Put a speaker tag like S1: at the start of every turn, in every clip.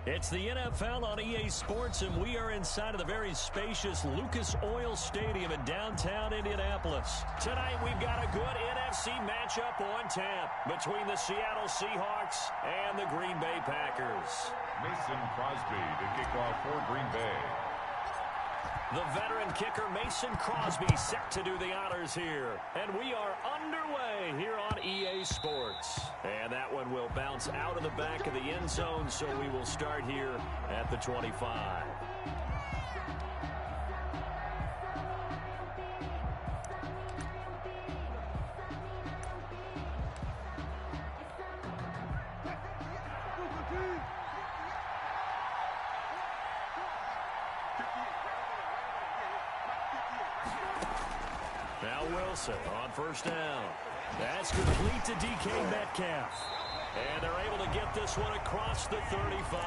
S1: It's the NFL on EA Sports, and we are inside of the very spacious Lucas Oil Stadium in downtown Indianapolis. Tonight, we've got a good NFC matchup on tap between the Seattle Seahawks and the Green Bay Packers.
S2: Mason Crosby to kick off for Green Bay.
S1: The veteran kicker Mason Crosby set to do the honors here. And we are underway here on EA Sports. And that one will bounce out of the back of the end zone, so we will start here at the 25. Now Wilson on first down. That's complete to DK Metcalf. And they're able to get this one across the 35.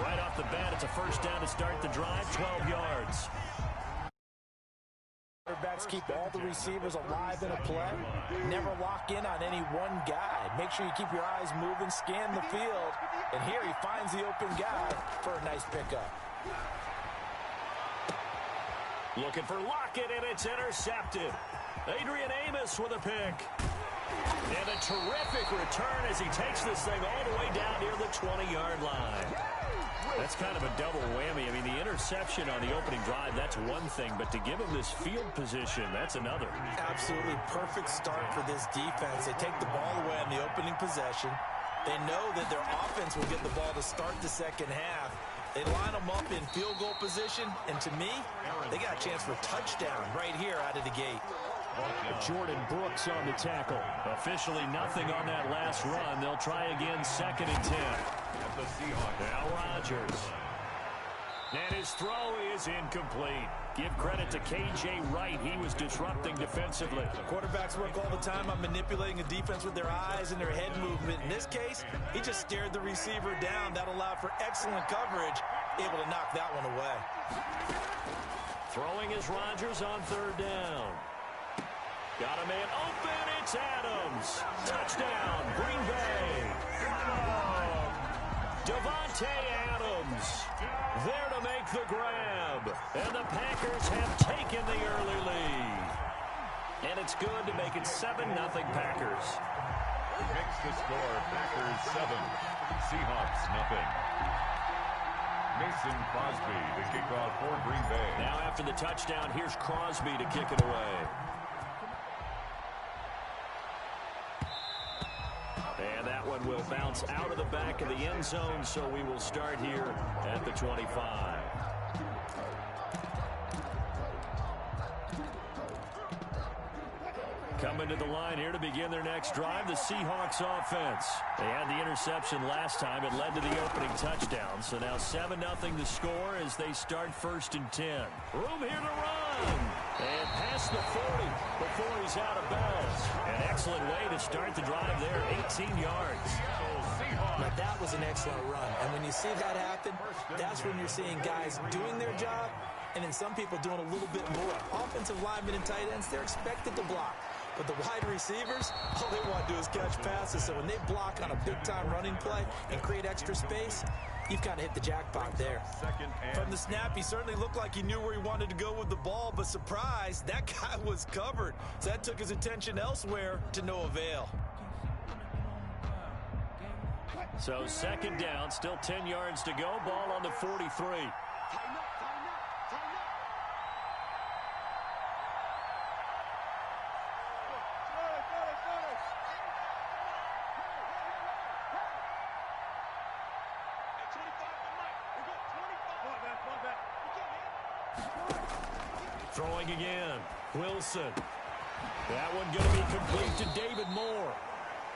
S1: Right off the bat, it's a first down to start the drive, 12 yards.
S3: Quarterbacks keep all the receivers alive in a play. Never lock in on any one guy. Make sure you keep your eyes moving, scan the field. And here he finds the open guy for a nice pickup.
S1: Looking for Lockett, and it's intercepted. Adrian Amos with a pick. And a terrific return as he takes this thing all the way down near the 20-yard line. That's kind of a double whammy. I mean, the interception on the opening drive, that's one thing, but to give him this field position, that's another.
S3: Absolutely perfect start for this defense. They take the ball away on the opening possession. They know that their offense will get the ball to start the second half. They line them up in field goal position, and to me, they got a chance for a touchdown right here out of the gate.
S1: Jordan Brooks on the tackle. Officially nothing on that last run. They'll try again, 2nd and 10. Now Rodgers. And his throw is incomplete. Give credit to K.J. Wright. He was disrupting defensively.
S3: Quarterbacks work all the time on manipulating a defense with their eyes and their head movement. In this case, he just stared the receiver down. That allowed for excellent coverage, able to knock that one away.
S1: Throwing is Rodgers on 3rd down. Got a man open. It's Adams. Touchdown, Green Bay. Devontae Adams there to make the grab. And the Packers have taken the early lead. And it's good to make it 7-0 Packers.
S2: Makes the score Packers 7, Seahawks nothing. Mason Crosby to kick off for Green Bay.
S1: Now after the touchdown, here's Crosby to kick it away. And that one will bounce out of the back of the end zone, so we will start here at the 25. Coming to the line here to begin their next drive, the Seahawks offense. They had the interception last time. It led to the opening touchdown. So now 7-0 the score as they start 1st and 10. Room here to run. And past the 40 before he's out of bounds. An excellent way to start the drive there, 18 yards.
S3: Now that was an excellent run. And when you see that happen, that's when you're seeing guys doing their job and then some people doing a little bit more. Offensive linemen and tight ends, they're expected to block. But the wide receivers, all they want to do is catch passes. So when they block on a big-time running play and create extra space, you've kind of hit the jackpot there. From the snap, he certainly looked like he knew where he wanted to go with the ball, but surprise, that guy was covered. So that took his attention elsewhere to no avail.
S1: So 2nd down, still 10 yards to go. Ball on the 43. Throwing again. Wilson. That one going to be complete to David Moore.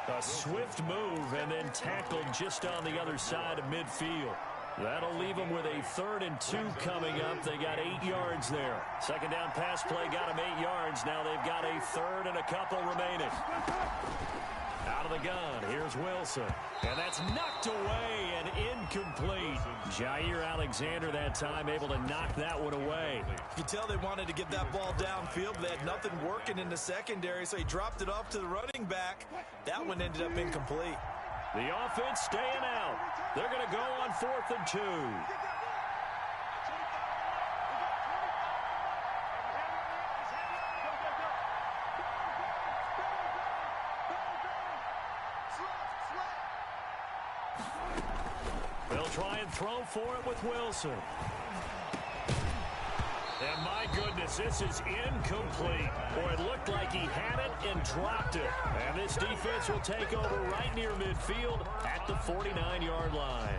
S1: A swift move and then tackled just on the other side of midfield. That'll leave them with a 3rd and 2 coming up. They got 8 yards there. 2nd down pass play got them 8 yards. Now they've got a 3rd and a couple remaining. Out of the gun, here's Wilson. And that's knocked away and incomplete. Jair Alexander that time able to knock that one away.
S3: You can tell they wanted to get that ball downfield. They had nothing working in the secondary, so he dropped it off to the running back. That one ended up incomplete.
S1: The offense staying out. They're going to go on 4th and 2. They'll try and throw for it with Wilson. And my goodness, this is incomplete. Boy, it looked like he had it and dropped it. And this defense will take over right near midfield at the 49-yard line.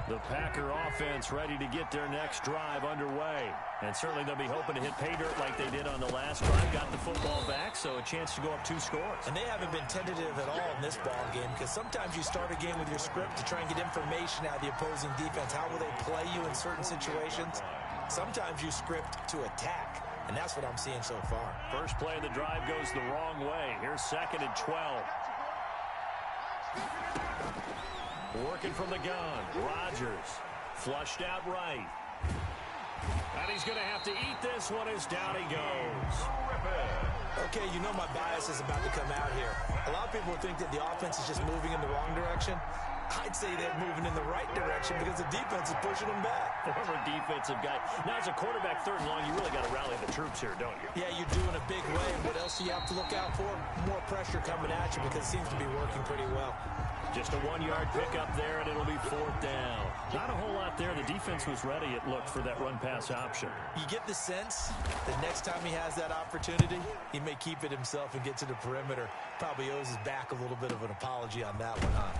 S1: The Packer offense ready to get their next drive underway. And certainly they'll be hoping to hit pay dirt like they did on the last drive. Got the football back, so a chance to go up 2 scores.
S3: And they haven't been tentative at all in this ball game, because sometimes you start a game with your script to try and get information out of the opposing defense. How will they play you in certain situations? Sometimes you script to attack, and that's what I'm seeing so far.
S1: First play of the drive goes the wrong way. Here's 2nd and 12. Working from the gun. Rodgers flushed out right. And he's going to have to eat this one as down he goes.
S3: Okay, you know my bias is about to come out here. A lot of people think that the offense is just moving in the wrong direction. I'd say they're moving in the right direction because the defense is pushing them back.
S1: Former defensive guy. Now, as a quarterback, 3rd and long, you really got to rally the troops here, don't you?
S3: Yeah, you do in a big way. What else do you have to look out for? More pressure coming at you because it seems to be working pretty well.
S1: Just a 1-yard pickup there, and it'll be 4th down. Not a whole lot there. The defense was ready, it looked, for that run-pass option.
S3: You get the sense that next time he has that opportunity, he may keep it himself and get to the perimeter. Probably owes his back a little bit of an apology on that one, huh?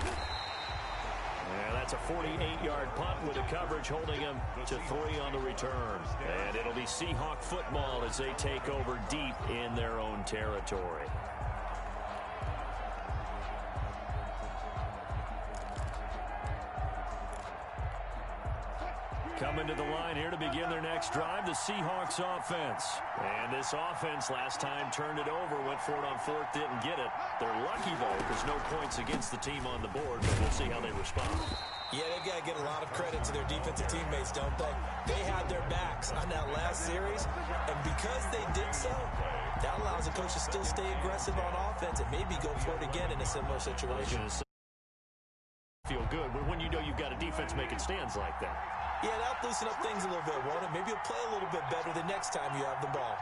S1: Yeah, that's a 48-yard punt with the coverage holding him to 3 on the return. And it'll be Seahawk football as they take over deep in their own territory. Coming to the line here to begin their next drive, the Seahawks offense. And this offense last time turned it over, went for it on 4th, didn't get it. They're lucky, though, there's no points against the team on the board, but we'll see how they respond.
S3: Yeah, they've got to get a lot of credit to their defensive teammates, don't they? They had their backs on that last series, and because they did so, that allows the coach to still stay aggressive on offense and maybe go for it again in a similar situation.
S1: Feel good when you know you've got a defense making stands like that.
S3: Yeah, that'll loosen up things a little bit, won't it? Maybe you'll play a little bit better the next time you have the ball.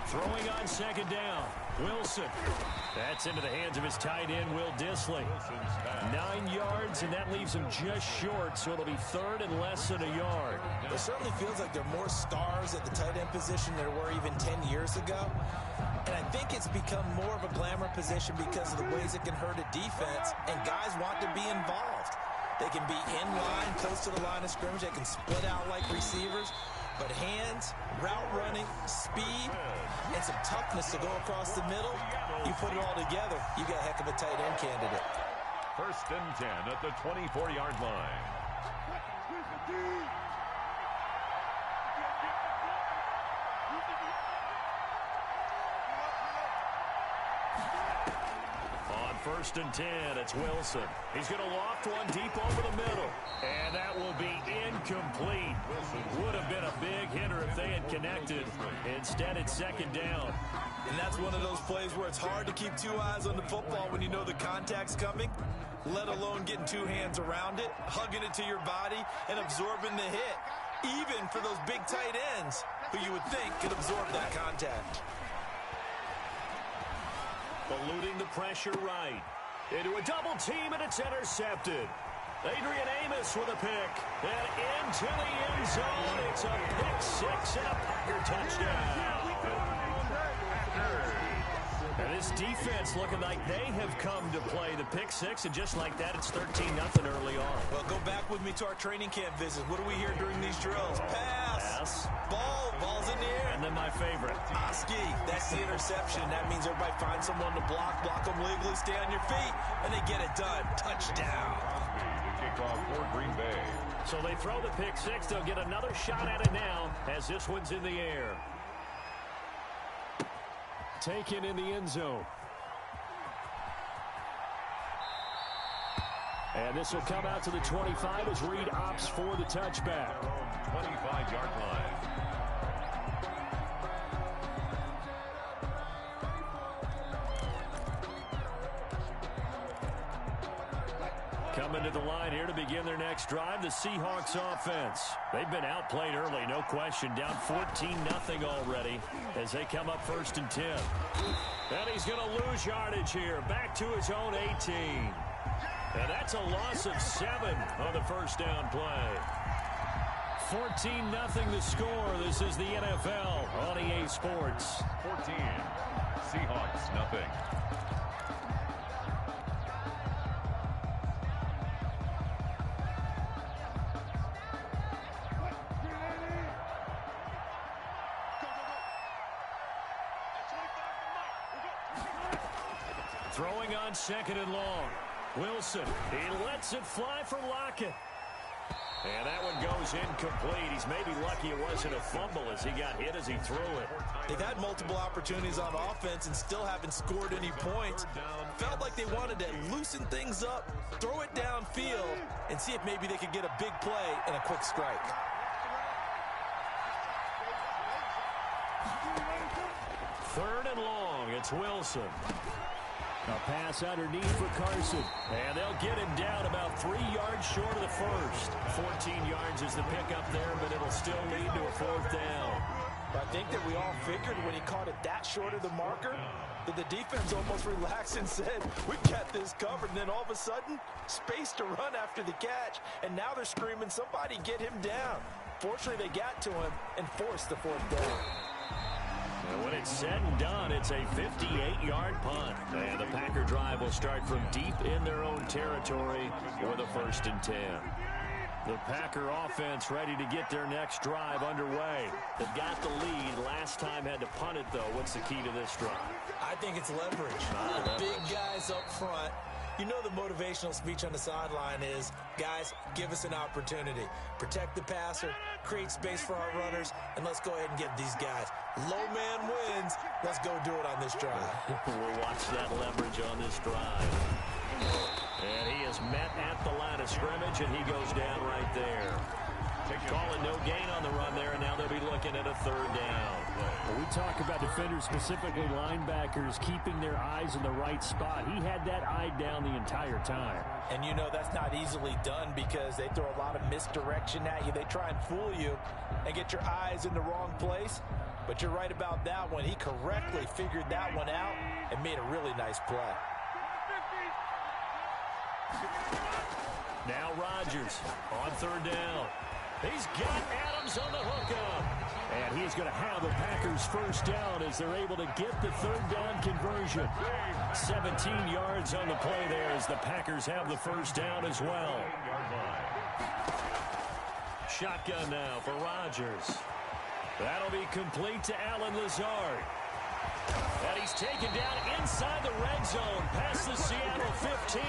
S1: Throwing on 2nd down. Wilson. That's into the hands of his tight end, Will Dissly. 9 yards, and that leaves him just short, so it'll be 3rd and less than a yard.
S3: It certainly feels like there are more stars at the tight end position than there were even 10 years ago. And I think it's become more of a glamour position because of the ways it can hurt a defense, and guys want to be involved. They can be in line, close to the line of scrimmage. They can split out like receivers. But hands, route running, speed, and some toughness to go across the middle, you put it all together, you got a heck of a tight end candidate.
S2: 1st and 10 at the 24-yard line.
S1: On 1st and 10, it's Wilson. He's going to loft one deep over the middle. And that will be incomplete. Would have been a big hitter if they had connected. Instead, it's 2nd down.
S3: And that's one of those plays where it's hard to keep 2 eyes on the football when you know the contact's coming, let alone getting 2 hands around it, hugging it to your body, and absorbing the hit. Even for those big tight ends who you would think could absorb that contact.
S1: Eluding the pressure right. Into a double team, and it's intercepted. Adrian Amos with a pick. And into the end zone. It's a pick 6 and a Packer touchdown. And this defense looking like they have come to play the pick 6, and just like that, it's 13-0 early on.
S3: Well, go back with me to our training camp visit. What do we hear during these drills? Pass. Ball. Ball's in the air.
S1: And then my favorite.
S3: Oski. That's the interception. That means everybody finds someone to block them legally, stay on your feet, and they get it done. Touchdown.
S2: The kickoff for Green Bay.
S1: So they throw the pick 6. They'll get another shot at it now as this one's in the air. Taken in the end zone. And this will come out to the 25 as Reed opts for the touchback.
S2: 25-yard line.
S1: Coming to the line here to begin their next drive, the Seahawks offense. They've been outplayed early, no question. Down 14-0 already as they come up 1st and 10. And he's going to lose yardage here. Back to his own 18. And that's a loss of 7 on the first down play. 14-0 the score. This is the NFL on EA Sports.
S2: 14. Seahawks, nothing.
S1: Throwing on 2nd and long. Wilson, he lets it fly for Lockett. And that one goes incomplete. He's maybe lucky it wasn't a fumble as he got hit as he threw it.
S3: They've had multiple opportunities on offense and still haven't scored any points. Felt like they wanted to loosen things up, throw it downfield, and see if maybe they could get a big play and a quick strike.
S1: Third and long, it's Wilson. A pass underneath for Carson. And they'll get him down about 3 yards short of the first. 14 yards is the pickup there, but it'll still lead to a 4th down.
S3: I think that we all figured when he caught it that short of the marker that the defense almost relaxed and said, we've got this covered. And then all of a sudden, space to run after the catch. And now they're screaming, somebody get him down. Fortunately, they got to him and forced the 4th down.
S1: And when it's said and done, it's a 58-yard punt. And the Packer drive will start from deep in their own territory with a 1st and 10. The Packer offense ready to get their next drive underway. They've got the lead. Last time had to punt it, though. What's the key to this drive?
S3: I think it's leverage. The big guys up front. You know the motivational speech on the sideline is, guys, give us an opportunity. Protect the passer, create space for our runners, and let's go ahead and get these guys. Low man wins. Let's go do it on this drive.
S1: We'll watch that leverage on this drive. And he is met at the line of scrimmage, and he goes down right there. Calling no gain on the run there, and now they'll be looking at a 3rd down.
S4: Well, we talk about defenders, specifically linebackers, keeping their eyes in the right spot. He had that eye down the entire time.
S3: And you know that's not easily done because they throw a lot of misdirection at you. They try and fool you and get your eyes in the wrong place. But you're right about that one. He correctly figured that one out and made a really nice play.
S1: Now Rodgers on 3rd down. He's got Adams on the hookup. And he's going to have the Packers 1st down as they're able to get the 3rd down conversion. 17 yards on the play there as the Packers have the 1st down as well. Shotgun now for Rodgers. That'll be complete to Allen Lazard. And he's taken down inside the red zone past the Seattle 15.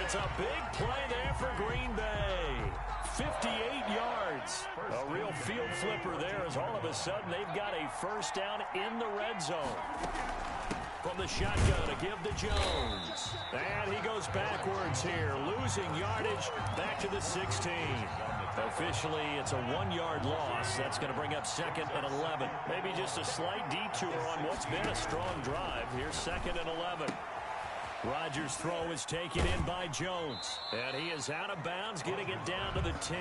S1: It's a big play there for Green Bay. 58 yards. A real field flipper there as all of a sudden they've got a 1st down in the red zone. From the shotgun to give to Jones. And he goes backwards here, losing yardage back to the 16. Officially, it's a 1-yard loss. That's going to bring up 2nd and 11. Maybe just a slight detour on what's been a strong drive. Here's 2nd and 11. Rodgers' throw is taken in by Jones. And he is out of bounds, getting it down to the 10.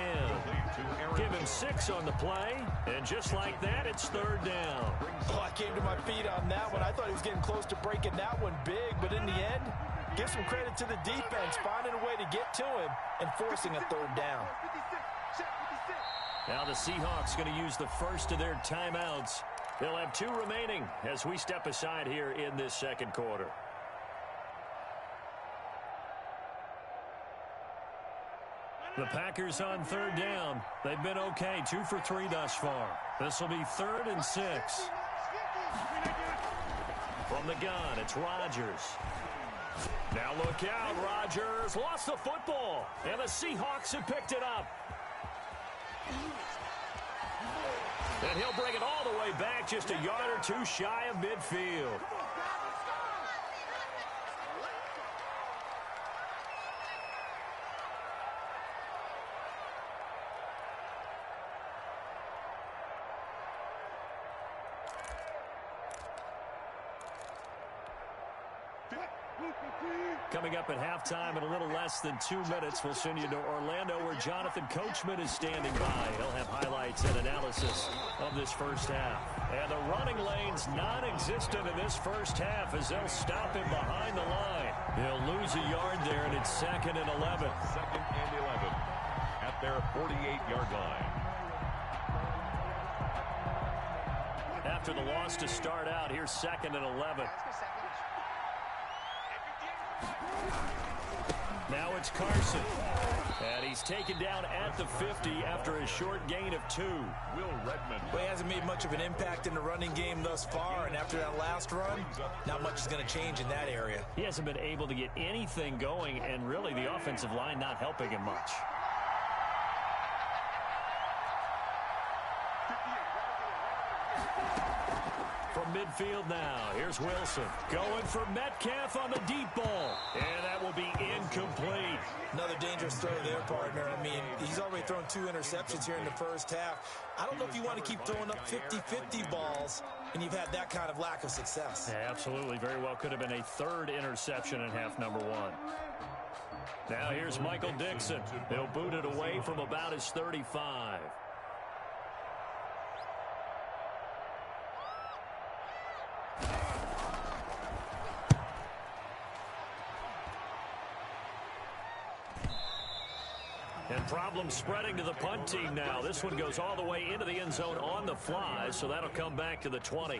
S1: Give him 6 on the play. And just like that, it's 3rd down.
S3: Oh, I came to my feet on that one. I thought he was getting close to breaking that one big. But in the end, give some credit to the defense, finding a way to get to him and forcing a 3rd down.
S1: Now the Seahawks going to use the first of their timeouts. They'll have 2 remaining as we step aside here in this 2nd quarter. The Packers on 3rd down. They've been okay, 2 for 3 thus far. This will be 3rd and 6. From the gun, it's Rodgers. Now look out, Rodgers lost the football, and the Seahawks have picked it up. And he'll bring it all the way back, just a yard or 2 shy of midfield. Coming up at halftime in a little less than 2 minutes, we'll send you to Orlando where Jonathan Coachman is standing by. He'll have highlights and analysis of this first half. And the running lane's non-existent in this first half as they'll stop him behind the line. He'll lose a yard there, and it's 2nd and 11.
S2: 2nd and 11 at their 48-yard line.
S1: After the loss to start out, here's 2nd and 11. Now it's Carson. And he's taken down at the 50 after a short gain of 2.
S2: Will Redmond.
S3: Well, he hasn't made much of an impact in the running game thus far, and after that last run, not much is going to change in that area.
S1: He hasn't been able to get anything going, and really the offensive line not helping him much. From midfield now, here's Wilson. Going for Metcalf on the deep ball. And that will be incomplete.
S3: Another dangerous throw there, partner. I mean, he's already thrown 2 interceptions here in the first half. I don't know if you want to keep throwing up 50-50 balls, and you've had that kind of lack of success.
S1: Yeah, absolutely. Very well could have been a 3rd interception in half number 1. Now here's Michael Dixon. He'll boot it away from about his 35. And problems spreading to the punt team now. This one goes all the way into the end zone on the fly, so that'll come back to the 20.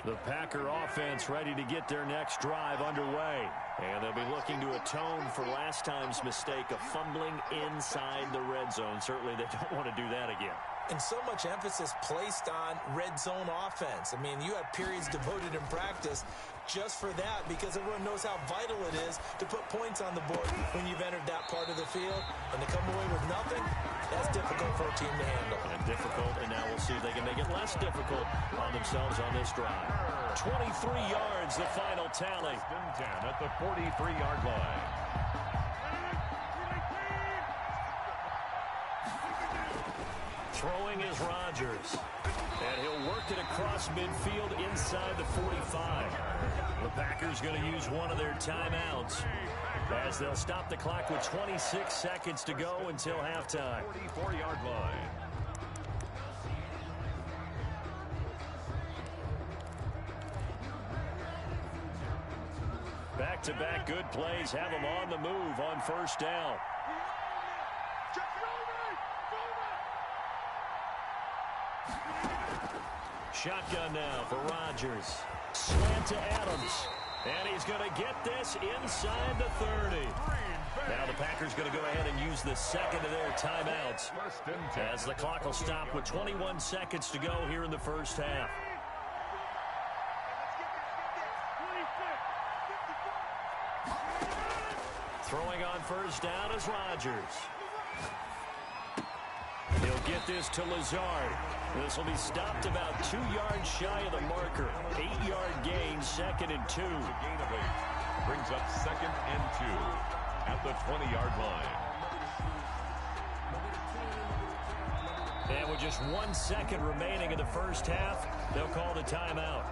S1: The Packer offense ready to get their next drive underway. And they'll be looking to atone for last time's mistake of fumbling inside the red zone. Certainly they don't want to do that again.
S3: And so much emphasis placed on red zone offense. I mean, you have periods devoted in practice just for that because everyone knows how vital it is to put points on the board when you've entered that part of the field. And to come away with nothing, that's difficult for a team to handle.
S1: And difficult, and now we'll see if they can make it less difficult on themselves on this drive. 23 yards, the final tally.
S2: 10 at the 43-yard line.
S1: Throwing is Rodgers. And he'll work it across midfield inside the 45. The Packers going to use one of their timeouts as they'll stop the clock with 26 seconds to go until halftime.
S2: 44-yard line.
S1: Back-to-back good plays have them on the move on first down. Shotgun now for Rodgers. Slant to Adams. And he's going to get this inside the 30. Now the Packers going to go ahead and use the second of their timeouts as the clock will stop with 21 seconds to go here in the first half. Throwing on first down is Rodgers. He'll get this to Lazard. This will be stopped about 2 yards shy of the marker. 8-yard gain, 2nd and 2.
S2: Gain of 8 brings up 2nd and 2 at the 20-yard line.
S1: And with just 1 second remaining in the first half, they'll call the timeout.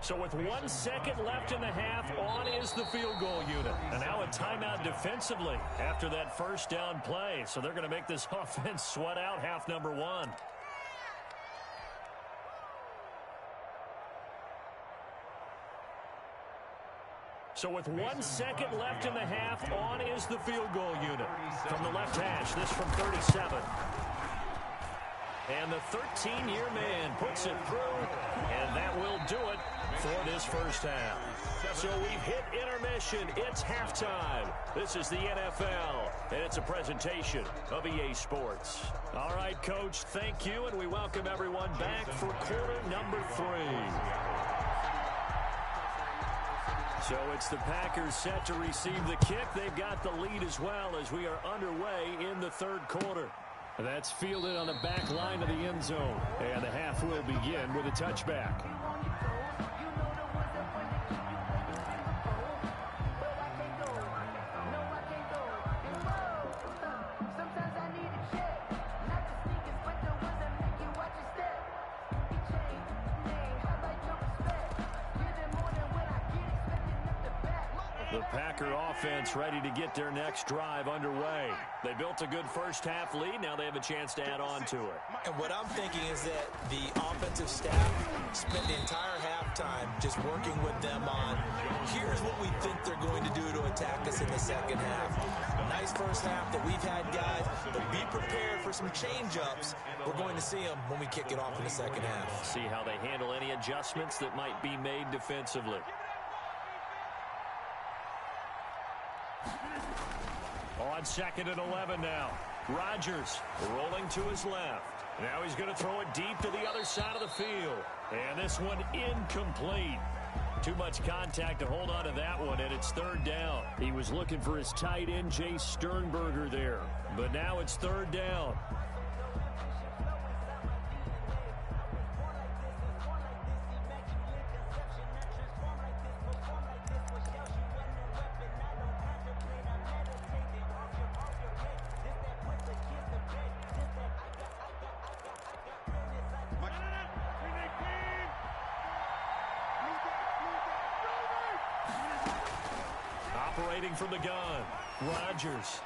S1: So with 1 second left in the half, on is the field goal unit. And now a timeout defensively after that first down play. So they're going to make this offense sweat out half number 1. So with 1 second left in the half, on is the field goal unit. From the left hash, this from 37. And the 13-year man puts it through, and that will do it for this first half. So we've hit intermission. It's halftime. This is the NFL, and it's a presentation of EA Sports. All right, Coach, thank you, and we welcome everyone back for quarter number 3. So it's the Packers set to receive the kick. They've got the lead as well as we are underway in the third quarter.
S4: That's fielded on the back line of the end zone. And the half will begin with a touchback.
S1: The Packer offense ready to get their next drive underway. They built a good first-half lead. Now they have a chance to add on to it.
S3: And what I'm thinking is that the offensive staff spent the entire halftime just working with them on, here's what we think they're going to do to attack us in the second half. Nice first half that we've had, guys, but be prepared for some change-ups. We're going to see them when we kick it off in the second half.
S1: See how they handle any adjustments that might be made defensively. On 2nd and 11 now. Rodgers rolling to his left. Now he's going to throw it deep to the other side of the field. And this one incomplete. Too much contact to hold on to that one, and it's third down.
S4: He was looking for his tight end, Jay Sternberger, there.
S1: But now it's third down. Operating from the gun, Rodgers.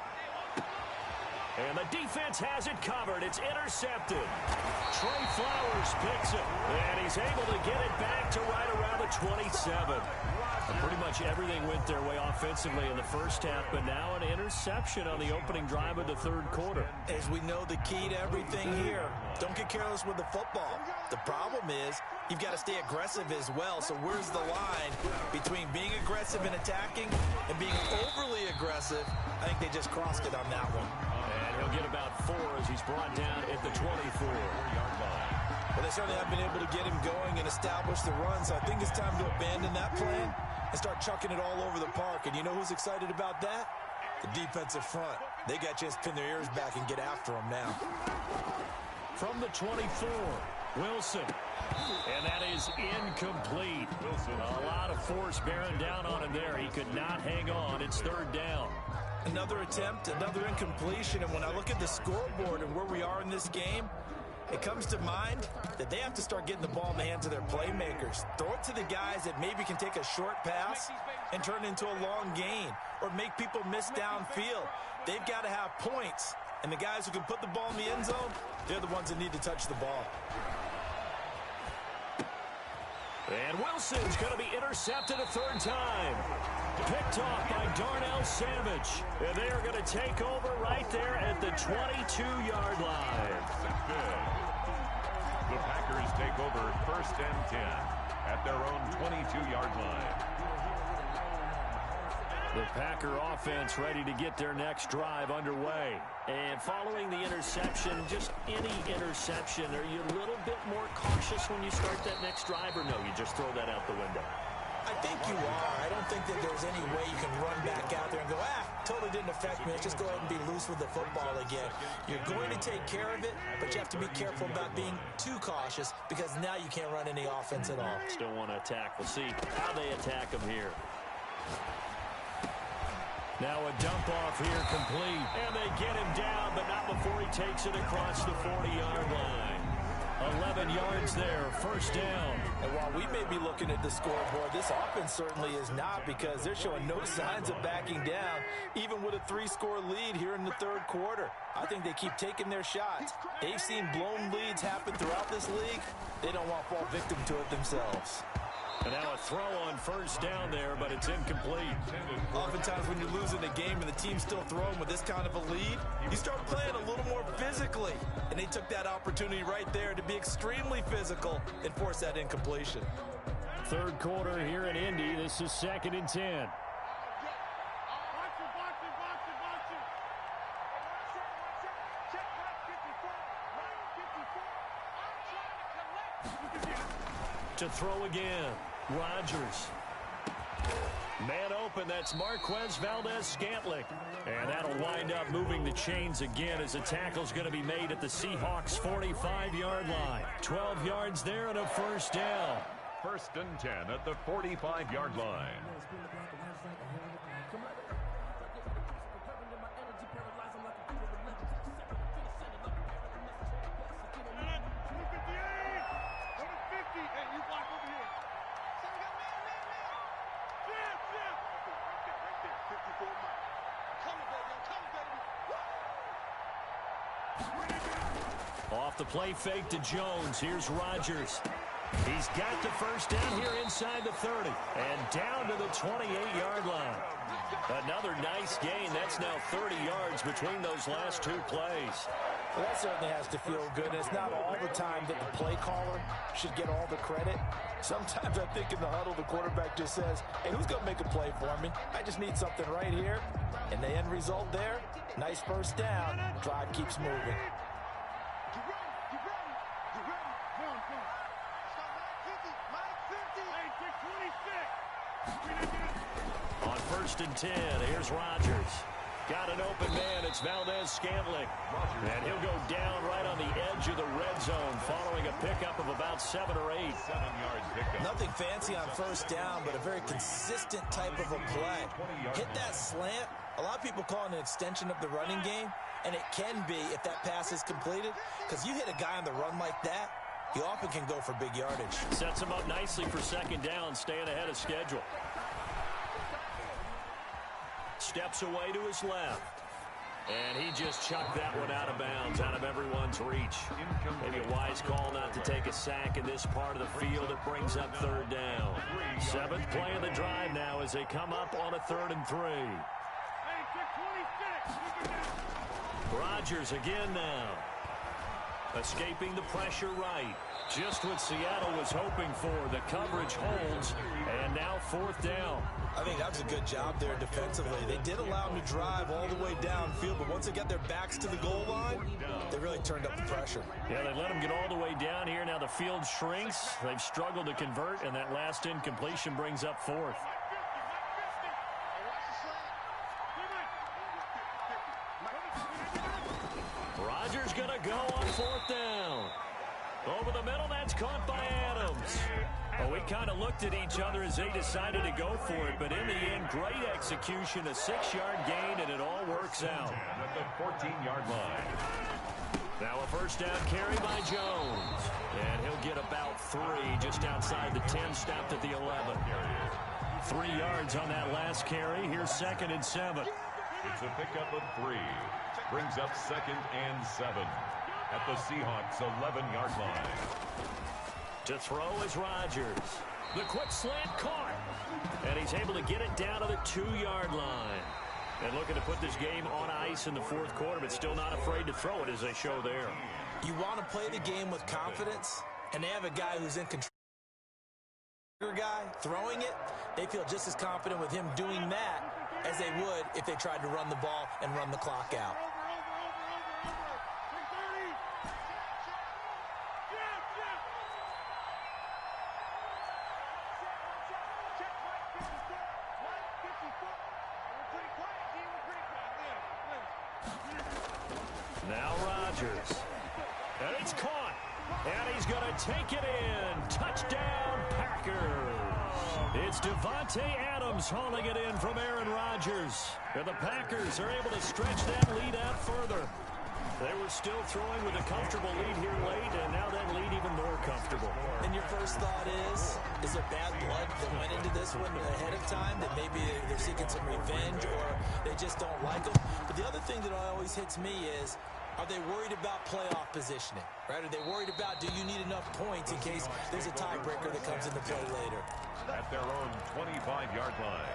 S1: And the defense has it covered. It's intercepted. Trey Flowers picks it, and he's able to get it back to right around the 27. And pretty much everything went their way offensively in the first half, but now an interception on the opening drive of the third quarter.
S3: As we know, the key to everything here, don't get careless with the football. The problem is you've got to stay aggressive as well. So where's the line between being aggressive and attacking and being overly aggressive? I think they just crossed it on that one.
S1: And he'll get about 4 as he's brought down at the 24-yard line.
S3: Well, they certainly have been able to get him going and establish the run, so I think it's time to abandon that plan and start chucking it all over the park. And you know who's excited about that? The defensive front. They got a chance to pin their ears back and get after him now.
S1: From the 24, Wilson. And that is incomplete. A lot of force bearing down on him there. He could not hang on. It's third down.
S3: Another attempt, another incompletion. And when I look at the scoreboard and where we are in this game, it comes to mind that they have to start getting the ball in the hands of their playmakers. Throw it to the guys that maybe can take a short pass and turn it into a long gain or make people miss downfield. They've got to have points. And the guys who can put the ball in the end zone, they're the ones that need to touch the ball.
S1: And Wilson's going to be intercepted a third time. Picked off by Darnell Savage. And they are going to take over right there at the 22-yard line.
S2: The Packers take over 1st and 10 at their own 22-yard line.
S1: The Packer offense ready to get their next drive underway. And following the interception, just any interception, are you a little bit more cautious when you start that next drive, or no, you just throw that out the window?
S3: I think you are. I don't think that there's any way you can run back out there and go, totally didn't affect me. Let's just go ahead and be loose with the football again. You're going to take care of it, but you have to be careful about being too cautious because now you can't run any offense at all.
S1: Still want to attack. We'll see how they attack them here. Now a dump off here complete. And they get him down, but not before he takes it across the 40-yard line. 11 yards there, first down.
S3: And while we may be looking at the scoreboard, this offense certainly is not, because they're showing no signs of backing down, even with a 3-score lead here in the third quarter. I think they keep taking their shots. They've seen blown leads happen throughout this league. They don't want to fall victim to it themselves.
S1: And now a throw on first down there, but it's incomplete.
S3: Oftentimes when you're losing a game and the team's still throwing with this kind of a lead, you start playing a little more physically. And they took that opportunity right there to be extremely physical and force that incompletion.
S4: Third quarter here in Indy. This is 2nd and 10.
S1: To throw again, Rodgers. Man open, that's Marquez Valdez-Scantling. And that'll wind up moving the chains again as a tackle's going to be made at the Seahawks' 45-yard line. 12 yards there and a first down.
S2: 1st and 10 at the 45-yard line.
S1: Off the play fake to Jones. Here's Rodgers. He's got the first down here inside the 30 and down to the 28-yard line. Another nice gain. That's now 30 yards between those last two plays.
S3: Well, that certainly has to feel good. It's not all the time that the play caller should get all the credit. Sometimes I think in the huddle, the quarterback just says, hey, who's going to make a play for me? I just need something right here. And the end result there, nice first down. Drive keeps moving.
S1: On 1st and 10, here's Rodgers. Got an open man. It's Valdez-Scantling. And he'll go down right on the edge of the red zone following a pickup of about 7 or 8.
S2: 7 yards pickup.
S3: Nothing fancy on first down, but a very consistent type of a play. Hit that slant. A lot of people call it an extension of the running game, and it can be if that pass is completed, because you hit a guy on the run like that, he often can go for big yardage.
S1: Sets him up nicely for 2nd down, staying ahead of schedule. Steps away to his left. And he just chucked that one out of bounds, out of everyone's reach. Maybe a wise call not to take a sack in this part of the field. It brings up 3rd down. 7th play of the drive now as they come up on a 3rd and 3. Rodgers again now. Escaping the pressure right. Just what Seattle was hoping for. The coverage holds. And now 4th down.
S3: I think that was a good job there defensively. They did allow him to drive all the way downfield, but once they got their backs to the goal line, they really turned up the pressure.
S1: Yeah, they let him get all the way down here. Now the field shrinks. They've struggled to convert, and that last incompletion brings up 4th. Rodgers going to go on 4th down. Over the middle, that's caught by Adams. Well, we kind of looked at each other as they decided to go for it, but in the end, great execution, a 6-yard gain, and it all works out.
S2: At the 14-yard line.
S1: Now a first down carry by Jones. And he'll get about 3 just outside the 10, stopped at the 11. 3 yards on that last carry. Here's 2nd and 7.
S2: It's a pickup of 3. Brings up 2nd and 7. At the Seahawks' 11-yard line.
S1: To throw is Rodgers. The quick slant caught. And he's able to get it down to the 2-yard line. And looking to put this game on ice in the 4th quarter, but still not afraid to throw it as they show there.
S3: You want to play the game with confidence, and they have a guy who's in control. Guy throwing it, they feel just as confident with him doing that as they would if they tried to run the ball and run the clock out.
S1: Now Rodgers. And it's caught. And he's going to take it in. Touchdown, Packers. It's Devontae Adams hauling it in from Aaron Rodgers. And the Packers are able to stretch that lead out further. They were still throwing with a comfortable lead here late, and now that lead even more comfortable.
S3: And your first thought is there bad blood that went into this one ahead of time, that maybe they're seeking some revenge or they just don't like them? But the other thing that always hits me is, are they worried about playoff positioning? Right? Are they worried about, do you need enough points in case there's a tiebreaker that comes into play later?
S2: At their own 25-yard line.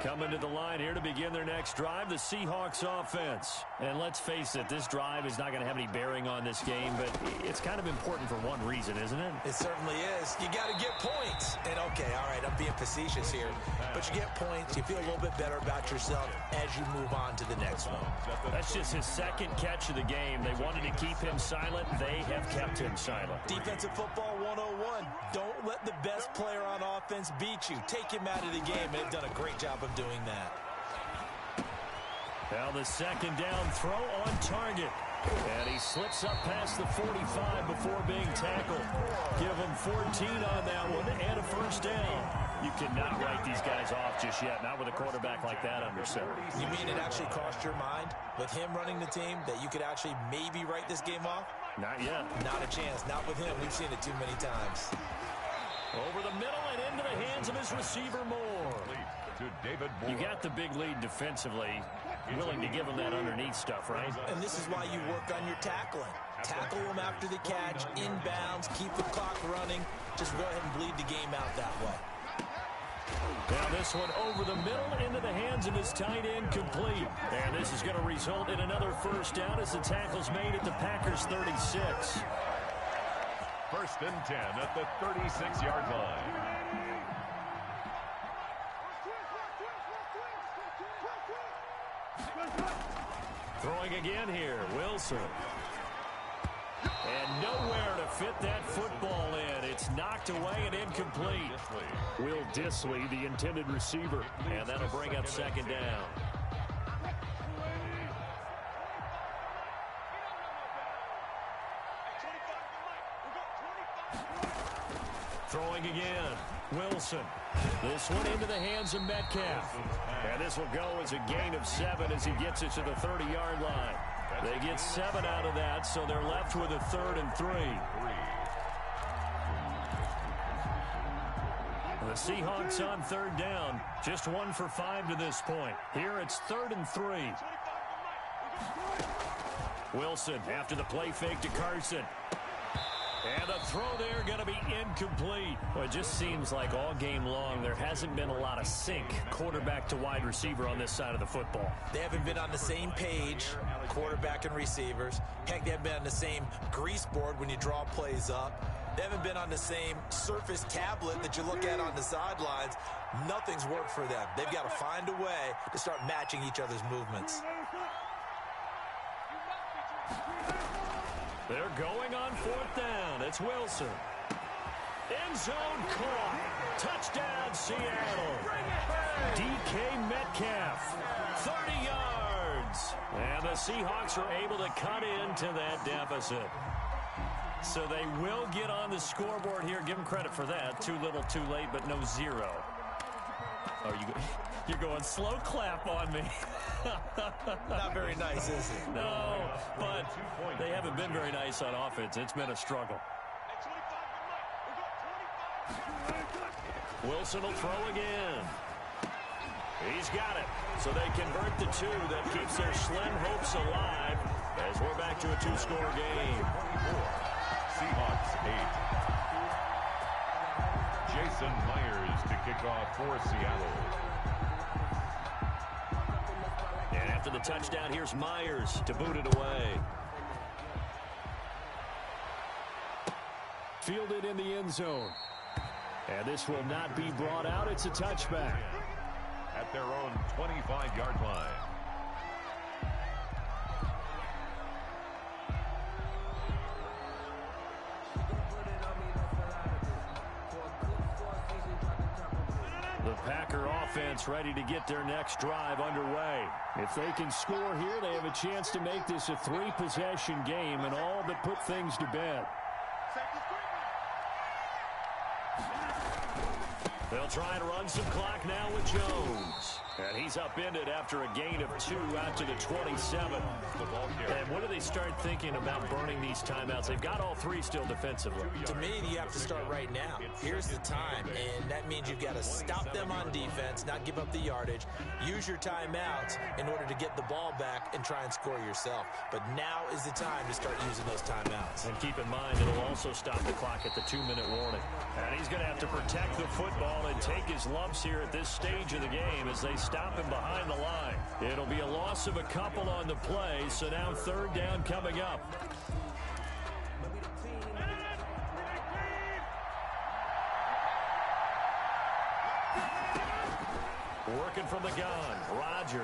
S1: Coming to the line here to begin their next drive, the Seahawks offense. And let's face it, this drive is not going to have any bearing on this game, but it's kind of important for one reason, isn't it?
S3: It certainly is. You got to get points. And okay, all right, I'm being facetious here, but you get points, you feel a little bit better about yourself as you move on to the next one.
S1: That's just his second catch of the game. They wanted to keep him silent. They have kept him silent.
S3: Defensive football 101. Don't let the best player on offense beat you. Take him out of the game. They've done a great job of doing that.
S1: Now the second down throw on target. And he slips up past the 45 before being tackled. Give him 14 on that one and a first down. You cannot write these guys off just yet, not with a quarterback like that under center.
S3: You mean it actually crossed your mind with him running the team that you could actually maybe write this game off?
S1: Not yet.
S3: Not a chance. Not with him. We've seen it too many times.
S1: Over the middle and into the hands of his receiver, Moore.
S2: To David Moore.
S1: You got the big lead defensively. Willing to give him that underneath stuff, right?
S3: And this is why you work on your tackling. Tackle him after the catch, inbounds, keep the clock running. Just go ahead and bleed the game out that way.
S1: Now this one over the middle into the hands of his tight end, complete. And this is going to result in another first down as the tackle's made at the Packers' 36.
S2: First and 10 at the 36-yard line.
S1: Throwing again here, Wilson. And nowhere to fit that football in. It's knocked away and incomplete. Will Dissly, the intended receiver. And that'll bring up second down. Throwing again, Wilson. This one into the hands of Metcalf. And this will go as a gain of 7 as he gets it to the 30-yard line. They get 7 out of that, so they're left with a 3rd and 3. The Seahawks on 3rd down, just 1 for 5 to this point. Here it's 3rd and 3. Wilson after the play fake to Carson. And the throw there going to be incomplete. Well, it just seems like all game long there hasn't been a lot of sync quarterback to wide receiver on this side of the football.
S3: They haven't been on the same page, quarterback and receivers. Heck, they haven't been on the same grease board when you draw plays up. They haven't been on the same surface tablet that you look at on the sidelines. Nothing's worked for them. They've got to find a way to start matching each other's movements.
S1: They're going on 4th down. It's Wilson. End zone caught. Touchdown, Seattle. DK Metcalf, 30 yards. And the Seahawks are able to cut into that deficit. So they will get on the scoreboard here. Give them credit for that. Too little, too late, but no 0. Oh, you're going slow clap on me.
S3: Not very nice, is it?
S1: No, but they haven't been very nice on offense. It's been a struggle. Wilson will throw again. He's got it. So they convert the 2 that keeps their slim hopes alive as we're back to a 2-score game.
S2: Seahawks 8. Jason Myers to kick off for Seattle.
S1: And after the touchdown, here's Myers to boot it away. Fielded in the end zone. And this will not be brought out. It's a touchback.
S2: At their own 25-yard line.
S1: The Packer offense ready to get their next drive underway. If they can score here, they have a chance to make this a 3-possession game and all but put things to bed. They'll try and run some clock now with Jones. And he's upended after a gain of 2 out to the 27. And when do they start thinking about burning these timeouts? They've got all 3 still defensively.
S3: To me, you have to start right now. Here's the time, and that means you've got to stop them on defense, not give up the yardage, use your timeouts in order to get the ball back and try and score yourself. But now is the time to start using those timeouts.
S1: And keep in mind, it'll also stop the clock at the 2-minute warning. And he's going to have to protect the football and take his lumps here at this stage of the game as they stop him behind the line. It'll be a loss of a couple on the play, so now third down coming up. Working from the gun, Rodgers.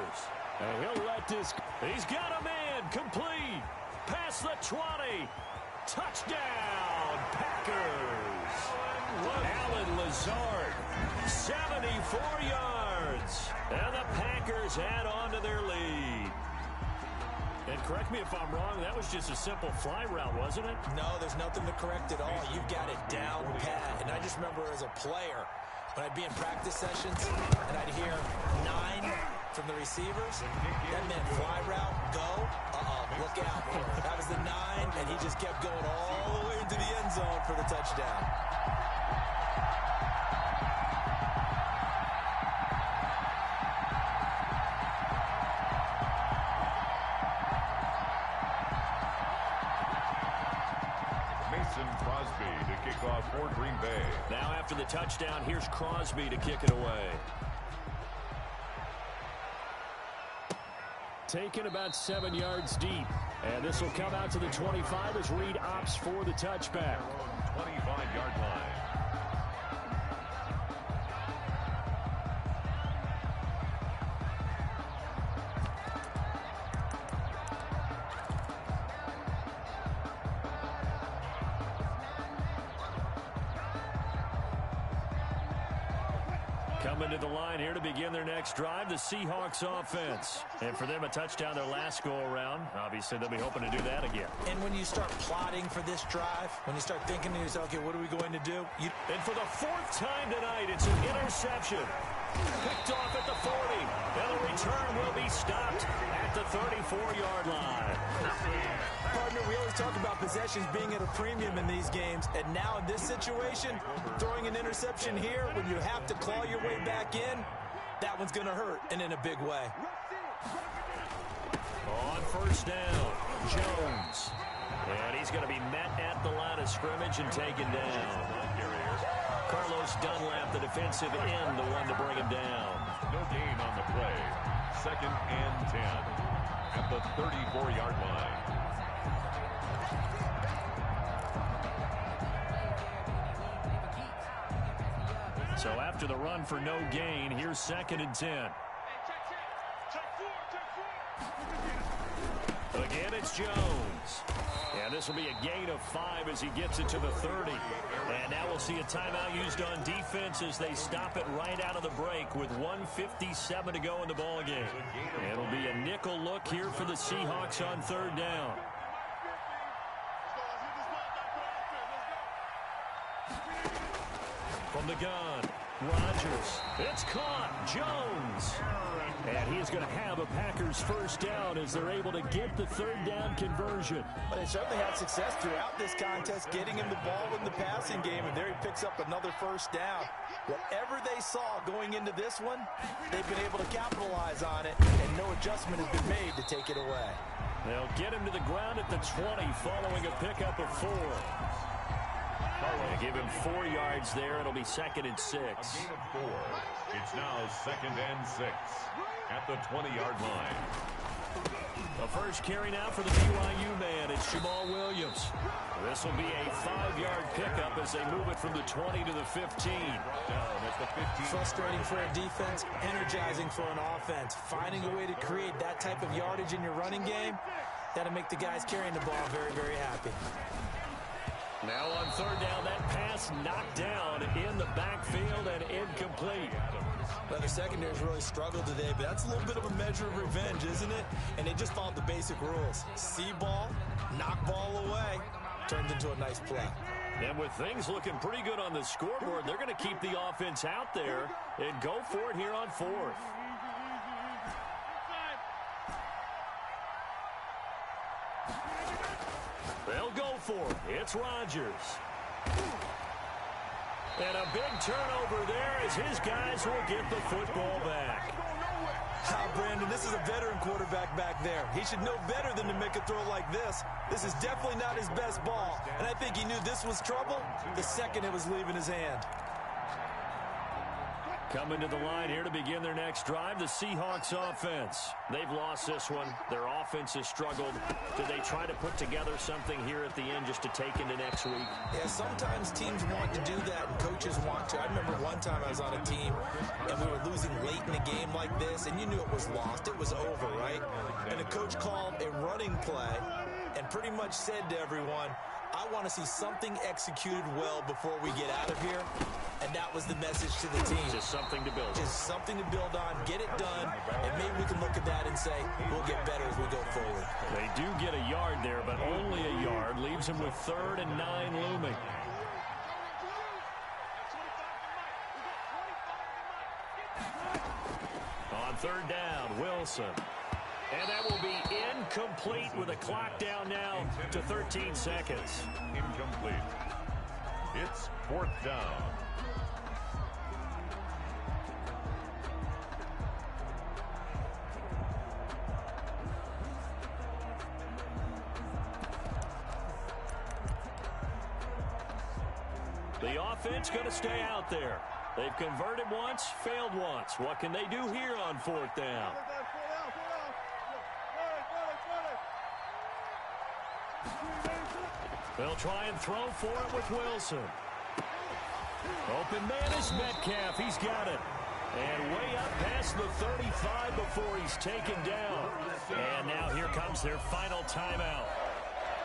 S1: And he'll let this. He's got a man complete. Past the 20. Touchdown, Packers. Alan Lazard, 74 yards. And the Packers add on to their lead. And correct me if I'm wrong, that was just a simple fly route, wasn't it?
S3: No, there's nothing to correct at all. You've got it down pat. And I just remember as a player, when I'd be in practice sessions and I'd hear 9 from the receivers, that meant fly route, go, look out. That was the 9, and he just kept going all the way into the end zone for the touchdown.
S2: Crosby to kick off for Green Bay.
S1: Now after the touchdown, here's Crosby to kick it away.
S4: Taken about 7 yards deep. And this will come out to the 25 as Reed opts for the touchback.
S2: 25-yard line.
S1: Coming to the line here to begin their next drive, the Seahawks offense. And for them, a touchdown their last go-around. Obviously, they'll be hoping to do that again.
S3: And when you start plotting for this drive, when you start thinking to yourself, okay, what are we going to do?
S1: And for the 4th time tonight, it's an interception. Picked off at the 40. And the return will be stopped at the 34-yard line.
S3: Partner, we always talk about possessions being at a premium in these games, and now in this situation, throwing an interception here when you have to claw your way back in, that one's going to hurt, and in a big way.
S1: On first down, Jones. And he's going to be met at the line of scrimmage and taken down. Carlos Dunlap, the defensive end, the one to bring him down.
S2: No gain on the play. 2nd and 10 at the 34-yard line.
S1: So after the run for no gain, here's 2nd and 10. Again, it's Jones. And this will be a gain of 5 as he gets it to the 30. And now we'll see a timeout used on defense as they stop it right out of the break with 1:57 to go in the ballgame. It'll be a nickel look here for the Seahawks on 3rd down. From the gun, Rodgers. It's caught. Jones. And he is going to have a Packers first down as they're able to get the 3rd down conversion.
S3: But they certainly had success throughout this contest, getting him the ball in the passing game, and there he picks up another first down. Whatever they saw going into this one, they've been able to capitalize on it, and no adjustment has been made to take it away.
S1: They'll get him to the ground at the 20 following a pickup of 4. They give him 4 yards there. It'll be 2nd and 6.
S2: A gain of 4. It's now 2nd and 6 at the 20-yard line.
S1: The first carry now for the BYU man. It's Jamal Williams. This will be a 5-yard pickup as they move it from the 20 to the 15.
S2: Down at the 15.
S3: Frustrating for a defense, energizing for an offense. Finding a way to create that type of yardage in your running game, that'll make the guys carrying the ball very, very happy.
S1: Now on 3rd down, that pass knocked down in the backfield and incomplete.
S3: Well, the secondary's really struggled today, but that's a little bit of a measure of revenge, isn't it? And they just followed the basic rules. See ball, knock ball away, turned into a nice play.
S1: And with things looking pretty good on the scoreboard, they're going to keep the offense out there and go for it here on 4th. They'll go for it. It's Rodgers. And a big turnover there as his guys will get the football back.
S3: Brandon, this is a veteran quarterback back there. He should know better than to make a throw like this. This is definitely not his best ball. And I think he knew this was trouble the second it was leaving his hand.
S1: Coming to the line here to begin their next drive, the Seahawks offense. They've lost this one. Their offense has struggled. Do they try to put together something here at the end just to take into next week?
S3: Yeah, sometimes teams want to do that and coaches want to. I remember one time I was on a team and we were losing late in a game like this, and you knew it was lost. It was over, right? And the coach called a running play and pretty much said to everyone, I want to see something executed well before we get out of here. And that was the message to the team.
S1: Just something to build on.
S3: Just something to build on, get it done, and maybe we can look at that and say, we'll get better as we go forward.
S1: They do get a yard there, but only a yard. Leaves them with 3rd and 9 looming. On 3rd down, Wilson. And that will be incomplete with a clock down now to 13 seconds.
S2: Incomplete. It's 4th down.
S1: The offense going to stay out there. They've converted once, failed once. What can they do here on 4th down? They'll try and throw for it with Wilson. Open man is Metcalf. He's got it. And way up past the 35 before he's taken down. And now here comes their final timeout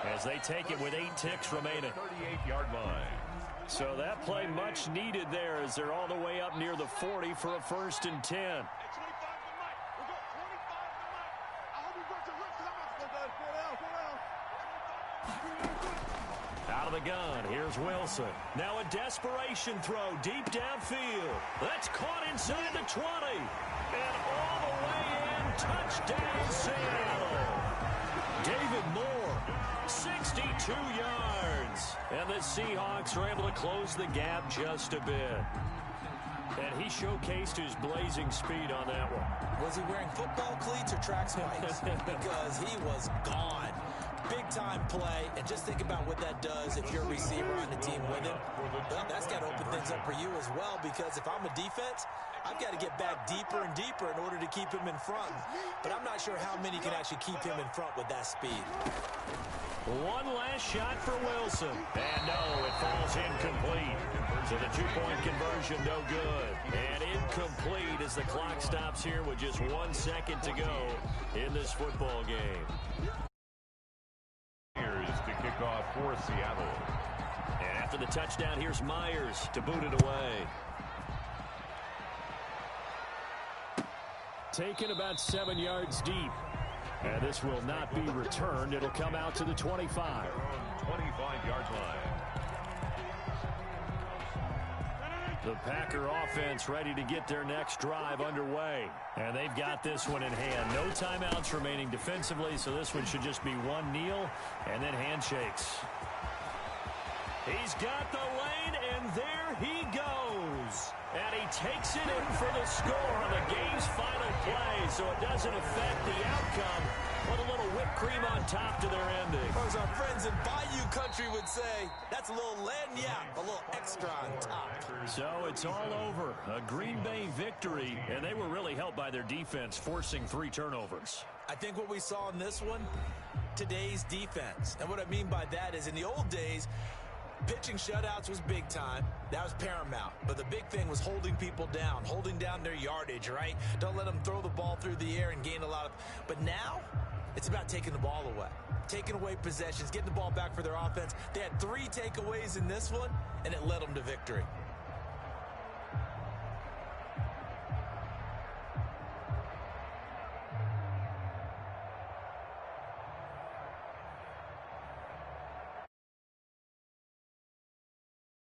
S1: as they take it with 8 ticks remaining.
S2: 38-yard line.
S1: So that play much needed there as they're all the way up near the 40 for a 1st and 10. Out of the gun, here's Wilson. Now a desperation throw deep downfield. That's caught inside the 20. And all the way in, touchdown Seattle. David Moore, 62 yards. And the Seahawks are able to close the gap just a bit. And he showcased his blazing speed on that one.
S3: Was he wearing football cleats or track spikes? Because he was gone. Big-time play, and just think about what that does if you're a receiver on the team with him. Well, that's got to open things up for you as well, because if I'm a defense, I've got to get back deeper and deeper in order to keep him in front. But I'm not sure how many can actually keep him in front with that speed.
S1: One last shot for Wilson. And no, it falls incomplete. So the 2-point conversion no good. And incomplete as the clock stops here with just 1 second to go in this football game.
S2: To kick off for Seattle.
S1: And after the touchdown, here's Myers to boot it away. Taken about 7 yards deep. And this will not be returned. It'll come out to the 25.
S2: 25-yard line.
S1: The Packer offense ready to get their next drive underway. And they've got this one in hand. No timeouts remaining defensively, so this one should just be one kneel and then handshakes. He's got the lane, and there he goes. And he takes it in for the score on the game's final play, so it doesn't affect the outcome. Put a little whipped cream on top to their ending.
S3: Or as our friends in Bayou Country would say, that's a little lagniappe, a little extra on top.
S1: So it's all over. A Green Bay victory, and they were really helped by their defense, forcing 3 turnovers.
S3: I think what we saw in this one, today's defense. And what I mean by that is in the old days, pitching shutouts was big time. That was paramount. But the big thing was holding people down, holding down their yardage, right? Don't let them throw the ball through the air and gain a lot of... But now, it's about taking the ball away. Taking away possessions, getting the ball back for their offense. They had 3 takeaways in this one, and it led them to victory.